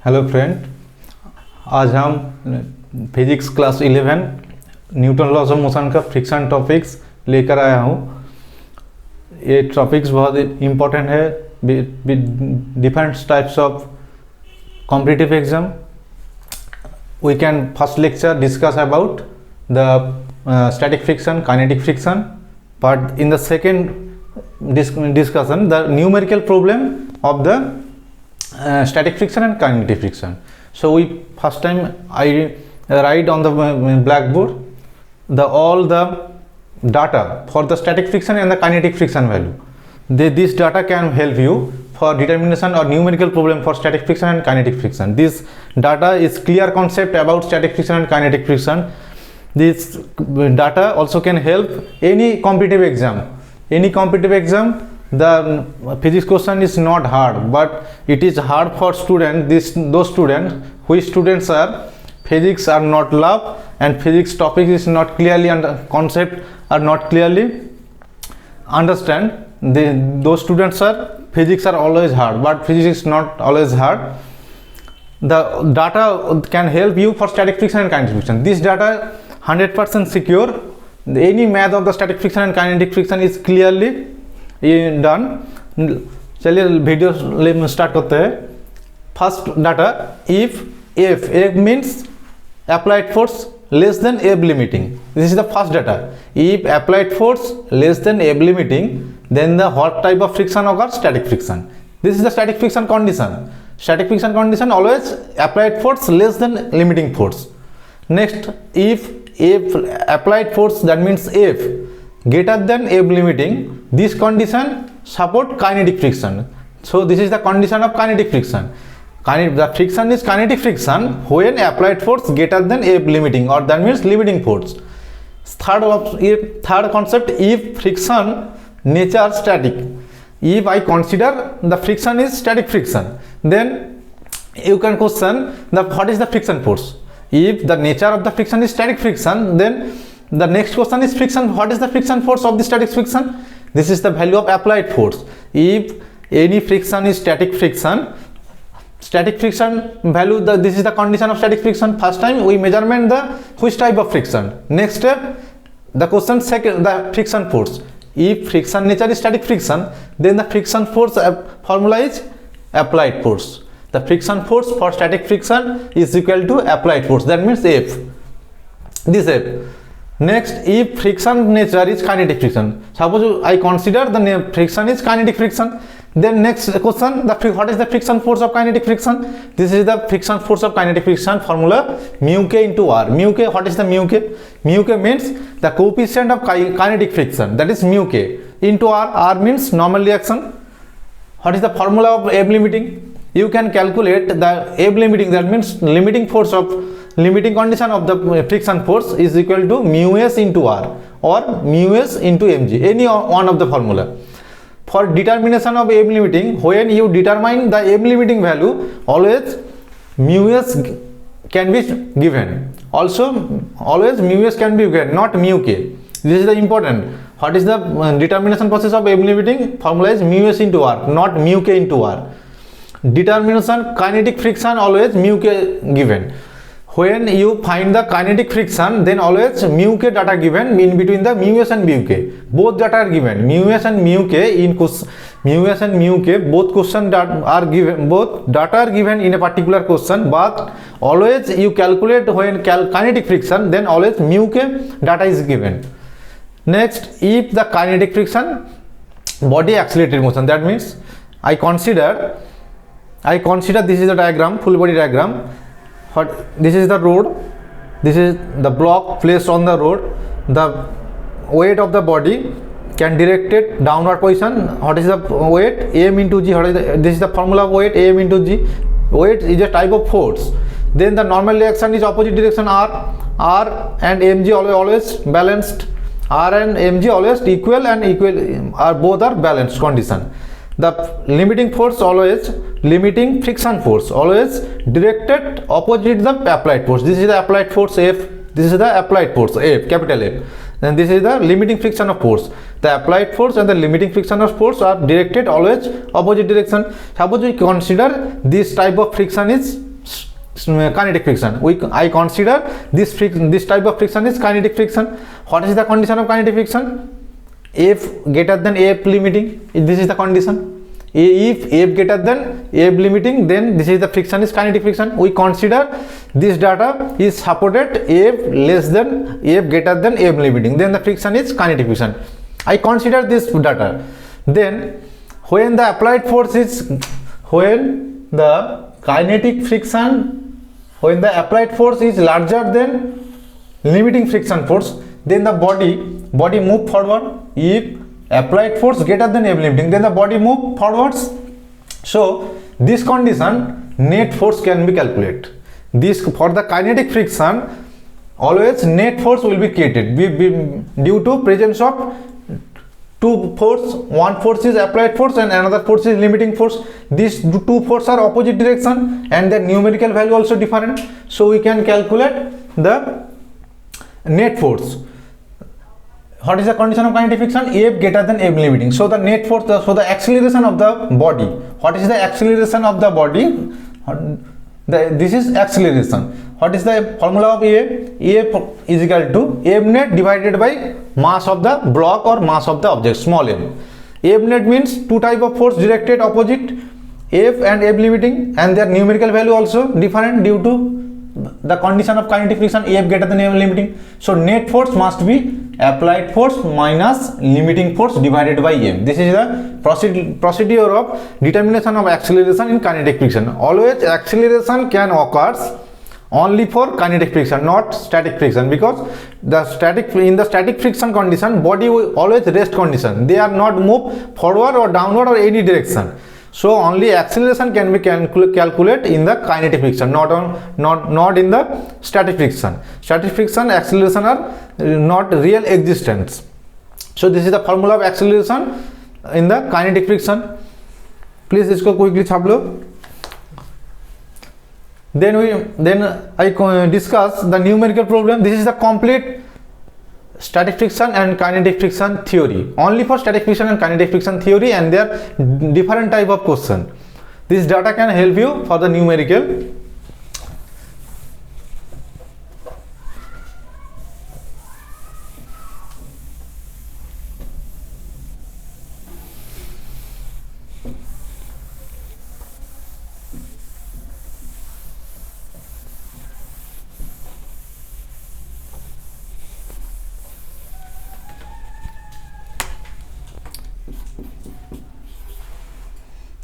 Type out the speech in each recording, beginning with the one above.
Hello friend, आज हम physics class 11 Newton laws of motion का फ्रिक्शन टॉपिक्स लेकर आया हूँ। ये टॉपिक्स बहुत इम्पोर्टेंट है different types of competitive exam. We can first lecture discuss about the static friction, kinetic friction, but in the second discussion the numerical problem of the static friction and kinetic friction. So we first time I write on the blackboard all the data for the static friction and the kinetic friction value. This data can help you for determination or numerical problem for static friction and kinetic friction. This data is clear concept about static friction and kinetic friction. This data also can help any competitive exam. Any competitive exam, the physics question is not hard, but it is hard for students. Those students whose students are physics are not love and physics topic is not clearly under concept are not clearly understand. Those students are physics are always hard, but physics is not always hard. The data can help you for static friction and kinetic friction. This data 100% secure. Any math of the static friction and kinetic friction is clearly done. चलिए video start करते हैं। First data, if F means applied force less than F limiting. This is the first data. If applied force less than F limiting, then the what type of friction occurs? Static friction. This is the static friction condition. Static friction condition always applied force less than limiting force. Next, if applied force, that means F greater than F limiting, this condition support kinetic friction. So this is the condition of kinetic friction. The friction is kinetic friction when applied force greater than F limiting, or that means limiting force. Third concept, if friction nature static. If I consider the friction is static friction, then you can question what is the friction force. If the nature of the friction is static friction, then the next question is friction. What is the friction force of the static friction? This is the value of applied force. If any friction is static friction value, this is the condition of static friction. First time we measurement the which type of friction. Next step, the question second, the friction force. If friction nature is static friction, then the friction force formula is applied force. The friction force for static friction is equal to applied force, that means F. This F. Next, if friction nature is kinetic friction, suppose I consider the friction is kinetic friction, then next question, what is the friction force of kinetic friction? This is the friction force of kinetic friction formula, mu k into r. Mu k, what is the mu k? Mu k means the coefficient of kinetic friction, that is mu k, into r. R means normal reaction. What is the formula of F limiting? You can calculate the F limiting, that means limiting force of limiting condition of the friction force is equal to mu s into r or mu s into mg, any one of the formula. For determination of F limiting, when you determine the F limiting value, always mu s can be given. Also, always mu s can be given, not mu k. This is the important. What is the determination process of F limiting? Formula is mu s into r, not mu k into r. Determination kinetic friction, always mu k given. When you find the kinetic friction, then always mu k data given in between the mu s and mu k. Both data are given. Mu s and mu k in mu s and mu k both question are given. Both data are given in a particular question, but always you calculate when kinetic friction, then always mu k data is given. Next, if the kinetic friction body accelerated motion, that means I consider this is the diagram, full body diagram. This is the road, this is the block placed on the road. The weight of the body can direct it downward position. What is the weight? M into G. This is the formula of weight, M into G. Weight is a type of force. Then the normal reaction is opposite direction, R and mg always balanced. R and mg always equal and equal, both are balanced condition. The limiting force always, limiting friction force always directed opposite the applied force. This is the applied force F. This is the applied force F, capital F. Then this is the limiting friction of force. The applied force and the limiting friction of force are directed always opposite direction. Suppose we consider this type of friction is kinetic friction. I consider this type of friction is kinetic friction. What is the condition of kinetic friction? F greater than F limiting. This is the condition. If F greater than F limiting, then this is the friction is kinetic friction. We consider this data is supported F less than F greater than F limiting, then the friction is kinetic friction. I consider this data. Then when the applied force is, when the kinetic friction, when the applied force is larger than limiting friction force, then the body move forward. If applied force greater than F limiting, then the body move forwards. So this condition, net force can be calculated. This for the kinetic friction, always net force will be created due to presence of two force. One force is applied force and another force is limiting force. These two forces are opposite direction and their numerical value also different. So we can calculate the net force. What is the condition of kinetic friction? F greater than F limiting. So the net force, so the acceleration of the body. What is the acceleration of the body? This is acceleration. What is the formula of A? F is equal to F net divided by mass of the block or mass of the object, small m. F net means two type of force directed opposite, F and F limiting, and their numerical value also different due to the condition of kinetic friction, F greater than F limiting. So net force must be applied force minus limiting force divided by m. This is the procedure of determination of acceleration in kinetic friction. Always acceleration can occur only for kinetic friction, not static friction, because in the static friction condition, body will always rest condition. They are not move forward or downward or any direction. So only acceleration can be calculated in the kinetic friction, not in the static friction. Static friction acceleration are not real existence. So this is the formula of acceleration in the kinetic friction. Please इसको quickly छाप लो. Then I discuss the numerical problem. This is the complete static friction and kinetic friction theory, only for static friction and kinetic friction theory, and there are different type of question. This data can help you for the numerical.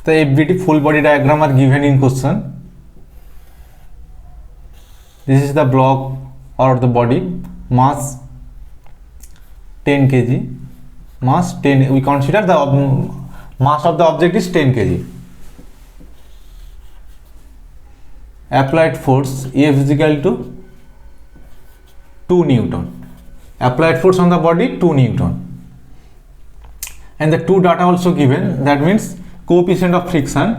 The FBT full body diagram are given in question. This is the block or the body, mass 10 kg, mass 10. We consider the mass of the object is 10 kg. Applied force F is equal to 2 Newton. Applied force on the body 2 Newton. And the two data also given. That means coefficient of friction,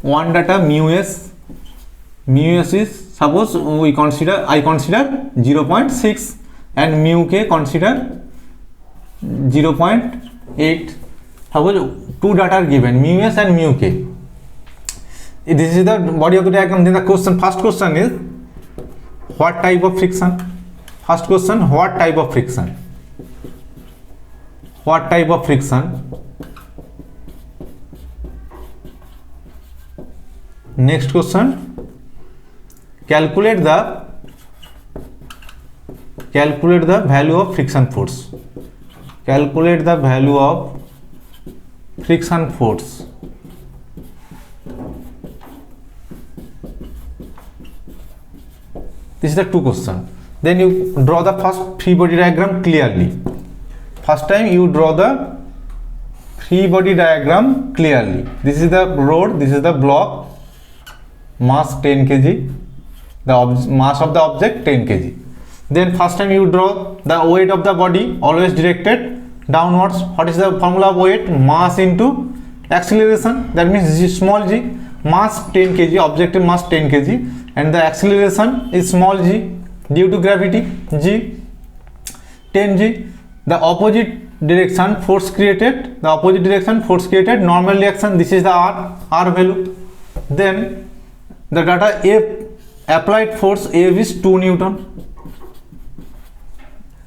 one data mu s is, suppose I consider 0.6 and mu k consider 0.8. Suppose two data are given, mu s and mu k. This is the body of the diagram. Then the question, first question is what type of friction? First question, what type of friction? What type of friction? Next question, calculate the value of friction force. Calculate the value of friction force. This is the two question. Then you draw the first free body diagram clearly. First time you draw the free body diagram clearly. This is the road, this is the block, mass 10 kg, the mass of the object 10 kg. Then first time you draw the weight of the body, always directed downwards. What is the formula of weight? Mass into acceleration, that means small g. Mass 10 kg, objective mass 10 kg, and the acceleration is small g due to gravity, g 10 g. The opposite direction force created, normal reaction, this is the r value. Then the data F applied force F is 2 Newton.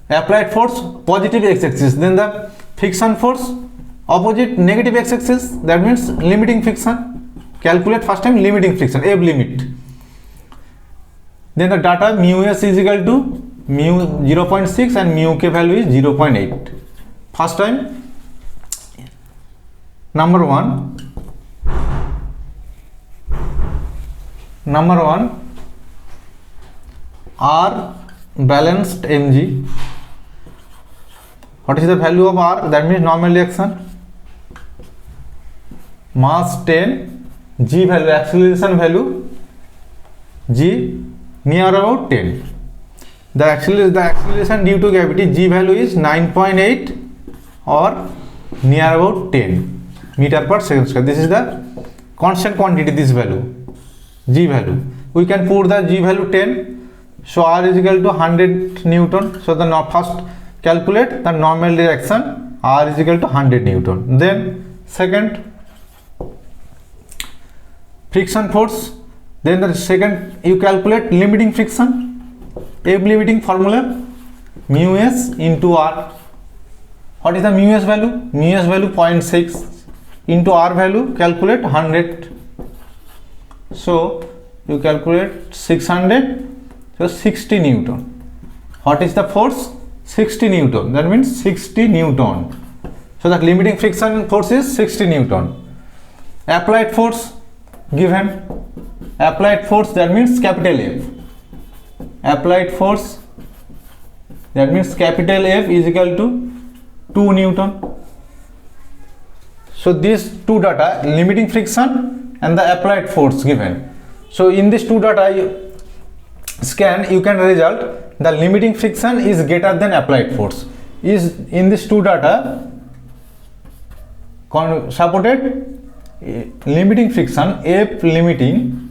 Applied force positive x-axis, then the friction force opposite negative x-axis, that means limiting friction. Calculate first time limiting friction, F limit. Then the data mu s is equal to mu 0.6 and mu k value is 0.8. First time, number one, R balanced mg. What is the value of R? That means normal reaction. Mass 10, g value, acceleration value, g near about 10. The acceleration due to gravity, g value is 9.8 or near about 10 meter per second square. This is the constant quantity, this value, g value. We can put the g value 10. So R is equal to 100 Newton. So the first calculate the normal reaction, R is equal to 100 Newton. Then second, friction force. Then the second, you calculate limiting friction. F limiting formula, mu s into R. What is the mu s value? Mu s value 0.6 into R value, calculate 100. So you calculate 600, so 60 Newton. What is the force? 60 Newton. That means 60 Newton. So the limiting friction force is 60 Newton. Applied force given. Applied force, that means capital F. Applied force, that means capital F is equal to 2 Newton. So these two data, limiting friction and the applied force given. So in these two data scan, you can result the limiting friction is greater than applied force. Is in these two data supported limiting friction, F limiting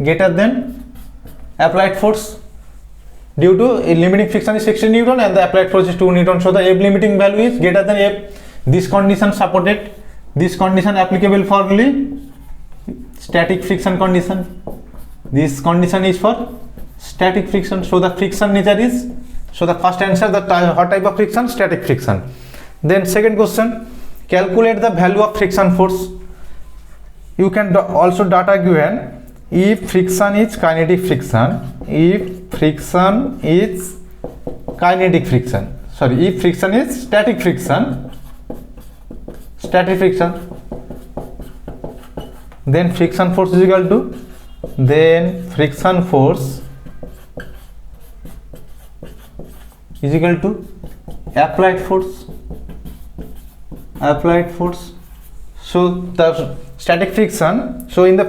greater than applied force, due to limiting friction is 60 Newton and the applied force is 2 Newton. So the F limiting value is greater than F. This condition supported, this condition applicable for only static friction condition. This condition is for static friction. So the friction nature is, so the first answer, the what type of friction? Static friction. Then second question, calculate the value of friction force. You can also data given, if friction is kinetic friction, if friction is kinetic friction, sorry, if friction is static friction, then friction force is equal to, then friction force is equal to applied force. So the static friction, so in the,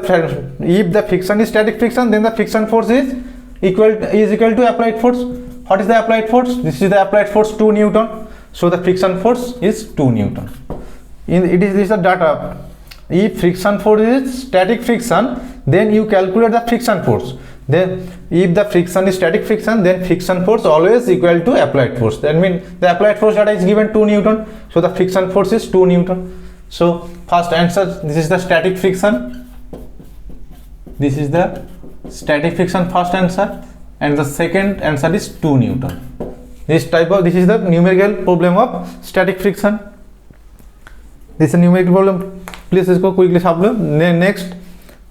if the friction is static friction, then the friction force is equal to applied force. What is the applied force? This is the applied force 2 Newton. So the friction force is 2 Newton. This is the data. If friction force is static friction, then you calculate the friction force. Then if the friction is static friction, then friction force always equal to applied force. That means the applied force data is given 2 Newton. So the friction force is 2 Newton. So first answer, this is the static friction. This is the static friction first answer, and the second answer is 2 Newton. This is the numerical problem of static friction. This is a numerical problem. Please इसको quickly solve. Next,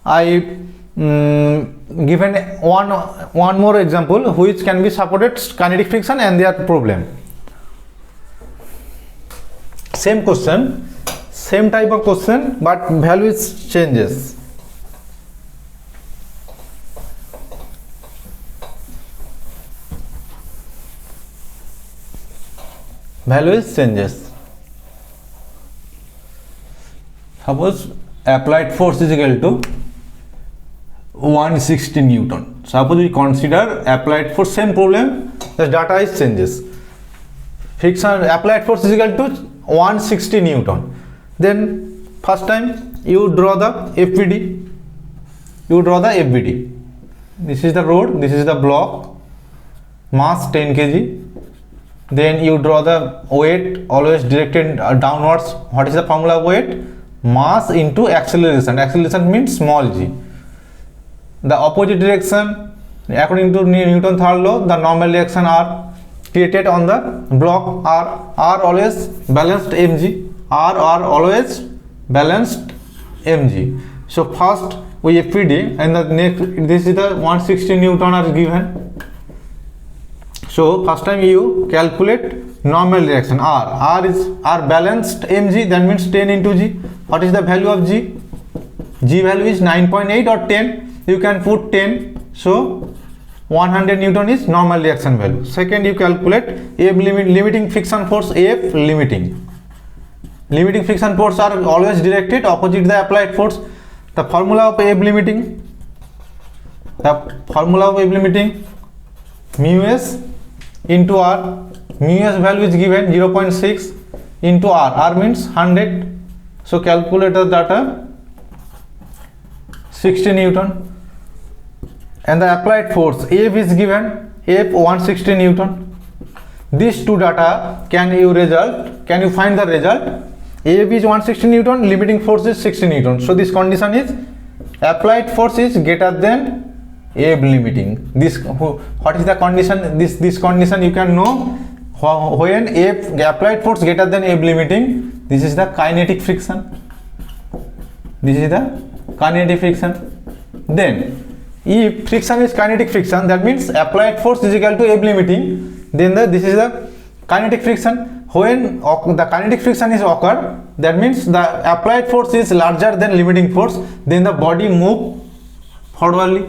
I given one more example which can be supported kinetic friction and their problem. Same question, same type of question, but value changes. Value changes. Suppose applied force is equal to 160 Newton. Suppose we consider applied force, same problem, the data is changes. Friction applied force is equal to 160 Newton. Then first time you draw the FVD. This is the road, this is the block, mass 10 kg. Then you draw the weight, always directed downwards. What is the formula of weight? Mass into acceleration. Acceleration means small g. the opposite direction according to Newton third law, the normal reaction are created on the block are always balanced mg, are always balanced mg. So first we FPD and the next, this is the 160 Newton are given. So first time you calculate normal reaction R is balanced mg, that means 10 into g. What is the value of g? G value is 9.8 or 10, you can put 10. So 100 Newton is normal reaction value. Second, you calculate F limiting friction force. F limiting friction force are always directed opposite the applied force. The formula of F limiting, mu s into r. Mu s value is given 0.6 into r means 100. So calculate the data 60 Newton. And the applied force F is given, F 160 Newton. These two data, can you find the result? F is 160 Newton, limiting force is 60 Newton. So this condition is applied force is greater than F limiting. What is the condition? This condition you can know when F applied force greater than F limiting. This is the kinetic friction. Then if friction is kinetic friction, that means applied force is equal to F limiting, then this is the kinetic friction. When the kinetic friction is occur, that means the applied force is larger than limiting force, then the body move forwardly.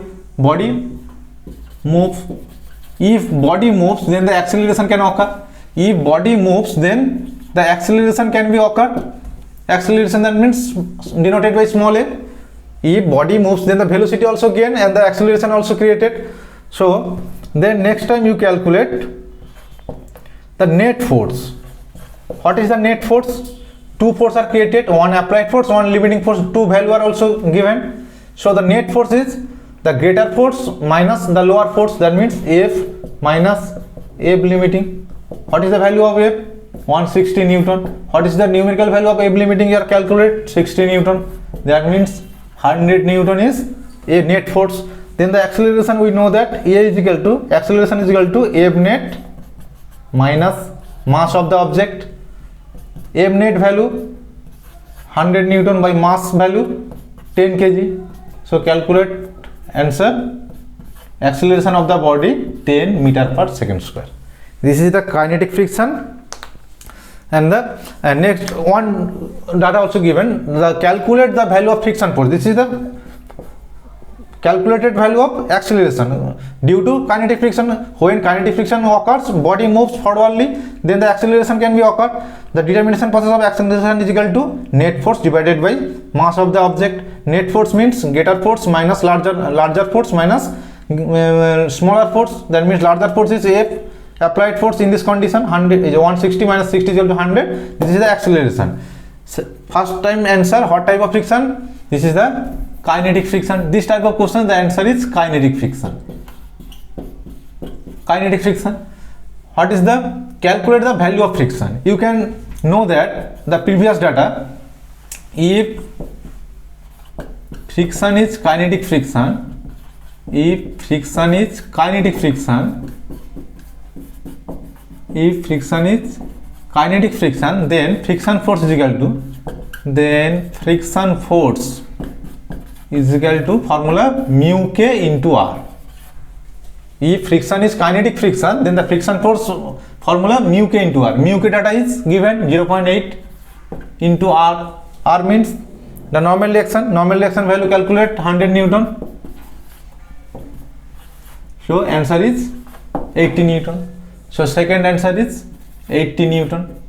If body moves, then the acceleration can occur. If body moves, then the acceleration can be occur. Acceleration, that means denoted by small a. If body moves, then the velocity also gain and the acceleration also created. So then next time you calculate the net force. What is the net force? Two forces are created, one applied force, one limiting force. Two value are also given. So the net force is the greater force minus the lower force, that means F minus F limiting. What is the value of F? 160 Newton. What is the numerical value of F limiting? You are calculate 60 Newton. That means 100 Newton is a net force. Then the acceleration, we know that acceleration is equal to F net minus mass of the object. F net value 100 Newton by mass value 10 kg. So calculate answer. Acceleration of the body 10 meter per second square. This is the kinetic friction. And the next one data also given, calculate the value of friction force. This is the calculated value of acceleration due to kinetic friction. When kinetic friction occurs, body moves forwardly, then the acceleration can be occur. The determination process of acceleration is equal to net force divided by mass of the object. Net force means greater force minus larger force minus smaller force. That means larger force is F. Applied force in this condition 160 minus 60 is equal to 100. This is the acceleration. So first time answer, what type of friction? This is the kinetic friction. This type of question, the answer is kinetic friction. What is the calculate the value of friction? You can know that the previous data, if friction is kinetic friction, if friction is kinetic friction, then friction force is equal to formula mu k into r. If friction is kinetic friction, then the friction force formula mu k into r. Mu k data is given 0.8 into r. R means the normal reaction value, calculate 100 Newton. So answer is 80 Newton. So second answer is 80 Newton.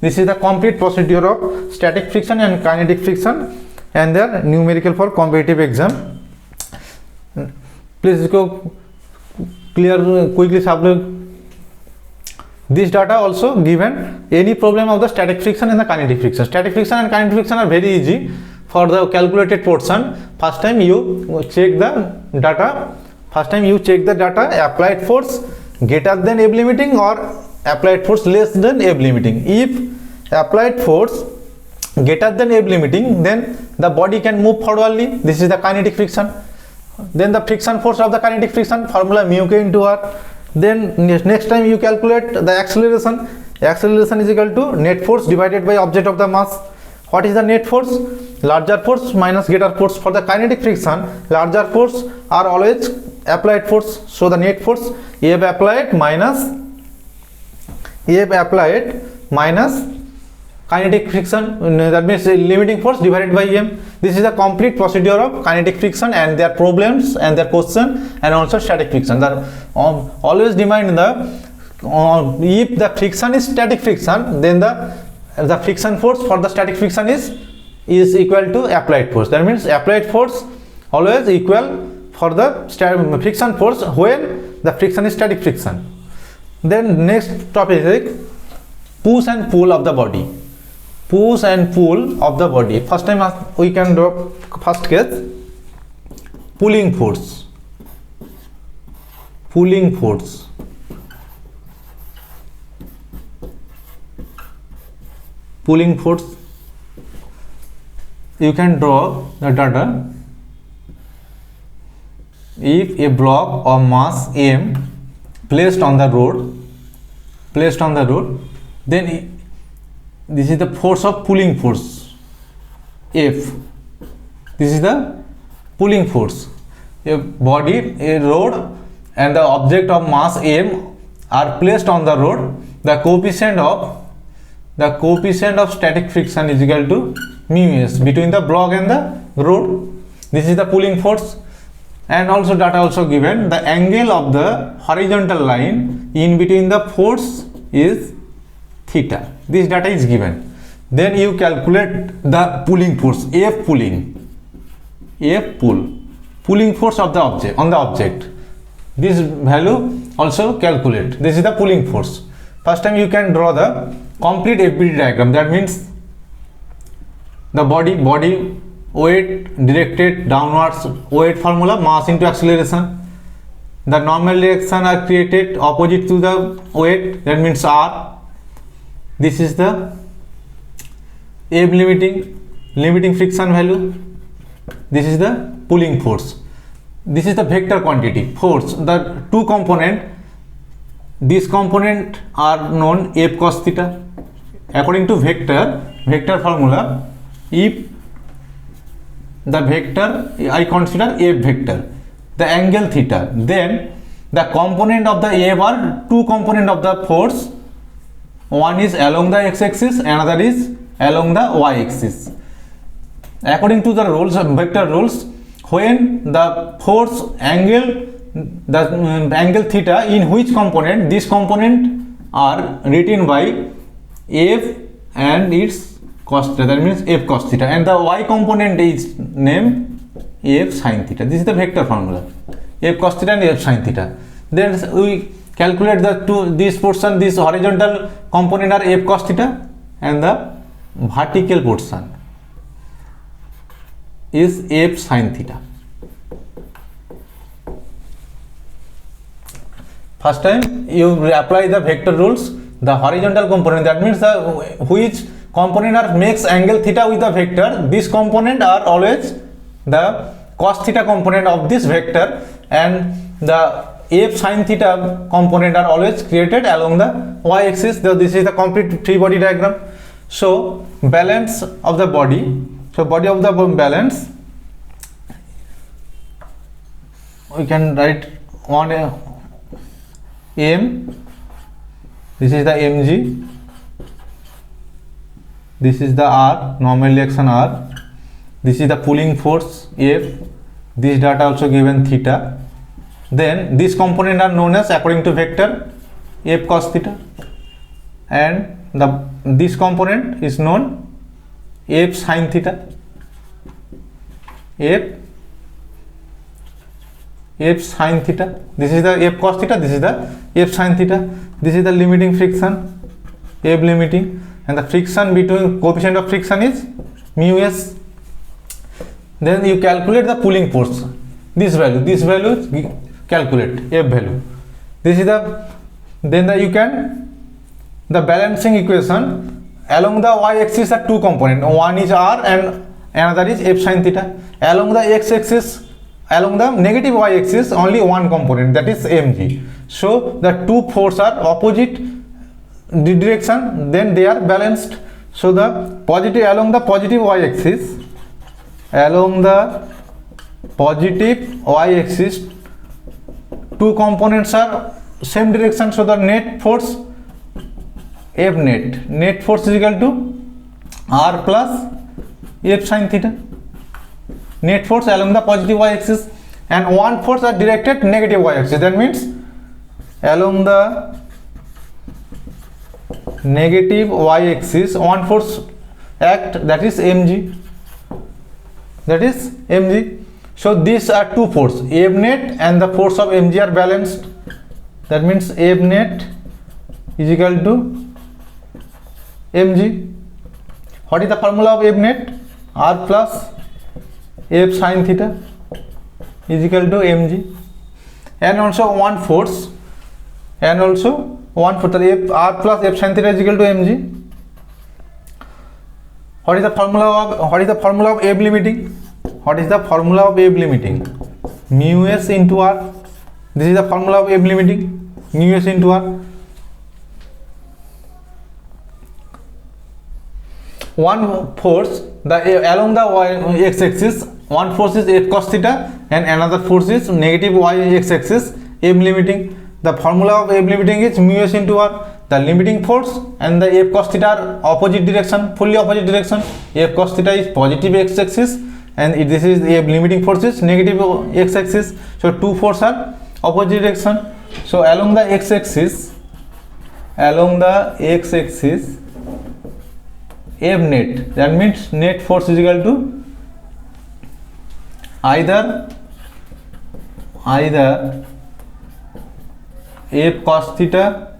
This is the complete procedure of static friction and kinetic friction, and they are numerical for competitive exam. Please go clear quickly. This data also given any problem of the static friction and the kinetic friction. Static friction and kinetic friction are very easy for the calculated portion. First time you check the data. Applied force greater than F limiting or applied force less than F limiting. If applied force greater than F limiting, then the body can move forwardly. This is the kinetic friction. then the friction force of the kinetic friction formula mu k into r. Then next time you calculate the acceleration. Acceleration is equal to net force divided by object of the mass. What is the net force? Larger force minus greater force. For the kinetic friction, larger force are always applied force. So the net force F applied minus kinetic friction, that means limiting force divided by m. This is the complete procedure of kinetic friction and their problems and their question, and also static friction. That always remind the if the friction is static friction, then the friction force for the static friction is equal to applied force. That means applied force always equal for the friction force when the friction is static friction. Then next topic is push and pull of the body. Push and pull of the body. First time we can draw first case, pulling force. Pulling force. Pulling force. You can draw the data. If a block of mass m placed on the road, then this is the force of pulling force F. This is the pulling force. A body, a road, and the object of mass m are placed on the road. The coefficient of static friction is equal to mu s between the block and the road. This is the pulling force. And also data also given, the angle of the horizontal line in between the force is theta. This data is given. Then you calculate the pulling force, F pulling, pulling force of the object on the object. This value also calculate. This is the pulling force. First time you can draw the complete FBD diagram. That means the body weight directed downwards, weight formula, mass into acceleration. The normal direction are created opposite to the weight, that means r. This is the F limiting friction value. This is the pulling force. This is the vector quantity force. The two component, these component are known F cos theta. According to vector formula, if the vector I consider F vector, the angle theta, then the component of the F are two component of the force. One is along the x-axis, another is along the y-axis. According to the rules, vector rules, when the force angle, the angle theta in which component, this component are written by F and its cos theta, that means F cos theta, and the y component is named F sin theta. This is the vector formula, F cos theta and F sin theta. Then we calculate the this portion, this horizontal component are F cos theta, and the vertical portion is F sin theta. First time you apply the vector rules, the horizontal component, that means the which component are makes angle theta with the vector, this component are always the cos theta component of this vector, and the F sin theta component are always created along the y-axis. This is the complete free body diagram. So balance of the body, so body of the balance, we can write on a M, this is the mg, this is the r, normal reaction r, this is the pulling force F, this data also given theta. Then this component are known as, according to vector, F cos theta, and this component is known F sin theta, F sin theta. This is the F cos theta, this is the F sin theta. This is the limiting friction, F limiting, and the friction between coefficient of friction is mu s. Then you calculate the pulling force. This value calculate F value. This is the, then you can, the balancing equation along the y-axis are two component. One is r and another is F sin theta. Along the x-axis along the negative y-axis only one component, that is mg. So the two forces are opposite direction, then they are balanced. So the positive along the positive y-axis, along the positive y-axis, two components are same direction. So the net force F net force is equal to r plus F sin theta. Net force along the positive y-axis, and one force are directed negative y-axis. That means along the negative y-axis one force act, that is mg. That is mg. So these are two forces, F net and the force of mg are balanced. That means F net is equal to mg. What is the formula of F net? R plus F sin theta is equal to mg. And also one force, and also one force, F r plus F sin theta is equal to mg. What is the formula of F limiting? What is the formula of F limiting? Mu s into r. This is the formula of F limiting, mu s into r. One force along the x-axis, one force is F cos theta and another force is negative y-x-axis, F limiting. The formula of F limiting is mu s into r. The limiting force and the F cos theta are opposite direction, fully opposite direction. F cos theta is positive x-axis and this is F limiting force is negative x-axis. So two forces are opposite direction. So along the x-axis, F net, that means net force is equal to either F cos theta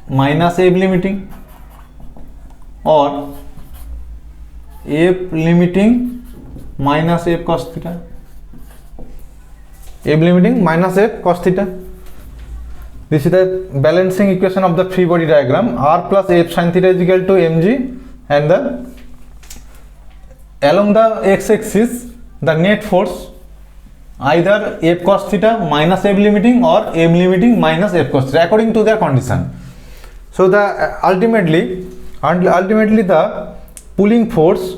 minus F limiting or F limiting minus F cos theta. F limiting minus F cos theta. This is the balancing equation of the free body diagram. R plus F sin theta is equal to mg, and the along the x-axis the net force either F cos theta minus F limiting or F limiting minus F cos theta according to their condition. So the ultimately the pulling force,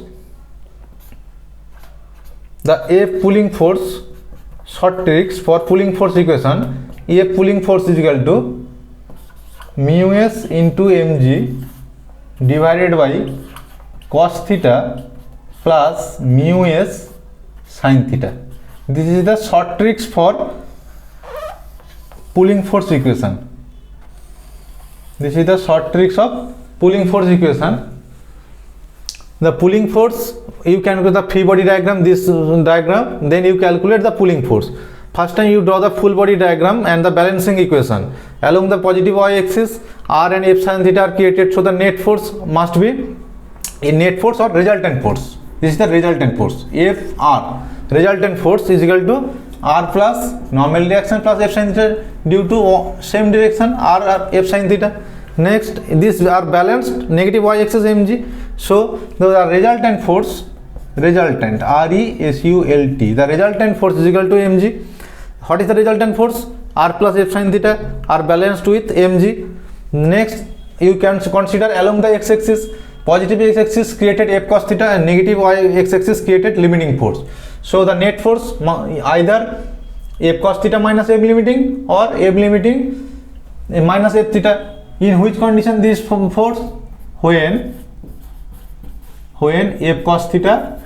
the F pulling force, short tricks for pulling force equation, F pulling force is equal to mu s into mg divided by cos theta plus mu s sin theta. This is the short tricks for pulling force equation. This is the short tricks of pulling force equation. The pulling force, you can go the free body diagram, this diagram, then you calculate the pulling force. First time you draw the full body diagram and the balancing equation. Along the positive y-axis, r and F sin theta are created, so the net force must be a net force or resultant force. This is the resultant force. F r resultant force is equal to r plus normal direction plus F sin theta due to same direction r F sin theta. Next, these are balanced, negative y-axis mg. So the resultant force, resultant result, the resultant force is equal to mg. What is the resultant force? R plus F sin theta are balanced with mg. Next, you can consider along the x-axis, positive x-axis created F cos theta and negative y-axis created limiting force. So the net force either F cos theta minus F limiting or F limiting minus F theta. In which condition this force? When F cos theta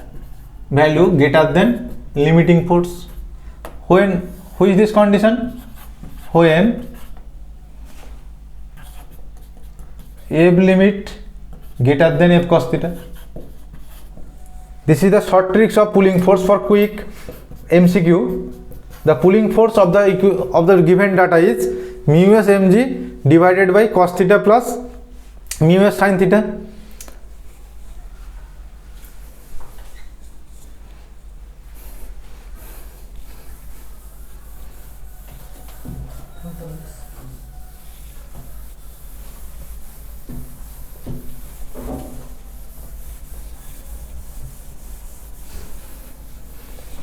value greater than limiting force. Which this condition? When F limit greater than F cos theta. This is the short tricks of pulling force for quick MCQ. The pulling force of the given data is mu s mg divided by cos theta plus mu s sin theta.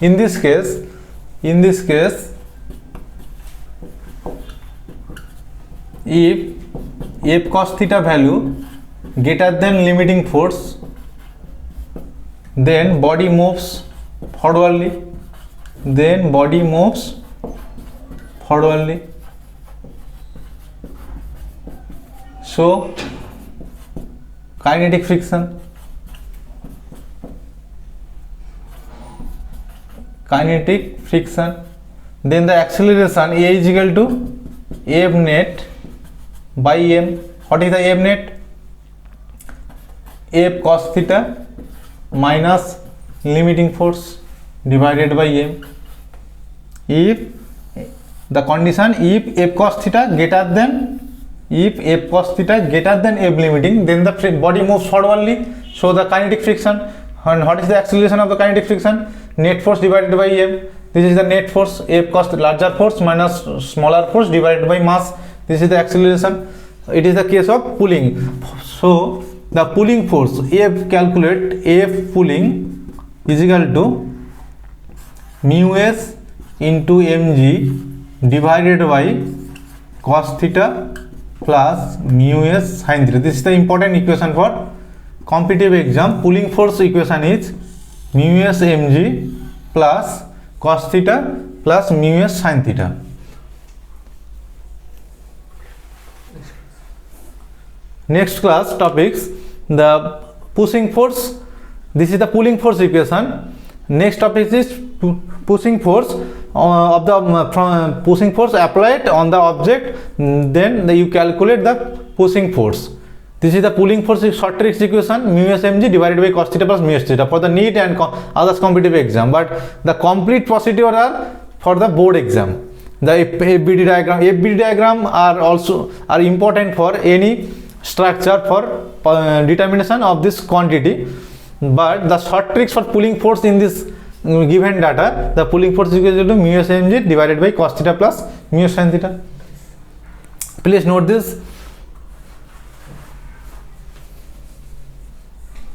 In this case, if F cos theta value greater than limiting force, then body moves forwardly. So kinetic friction. Then the acceleration A is equal to F net by m. What is the F net? F cos theta minus limiting force divided by m. If the condition, if F cos theta greater than F limiting, then the body moves forwardly. So the kinetic friction. And what is the acceleration of the kinetic friction? Net force divided by m. This is the net force, F cos the larger force minus smaller force divided by mass. This is the acceleration. It is the case of pulling. So the pulling force, calculate F pulling is equal to mu s into mg divided by cos theta plus mu s sin theta. This is the important equation for competitive exam. Pulling force equation is mu s mg plus cos theta plus mu s sin theta. Next class topics, the pushing force. This is the pulling force equation. Next topic is pushing force of the pushing force applied on the object. Then you calculate the pushing force. This is the pulling force short trick equation, mu s mg divided by cos theta plus mu s theta for the NEET and others competitive exam. But the complete procedure are for the board exam. The FBD diagram are important for any structure for determination of this quantity. But the short tricks for pulling force in this given data, the pulling force is equal to mu s mg divided by cos theta plus mu sin theta. Please note this.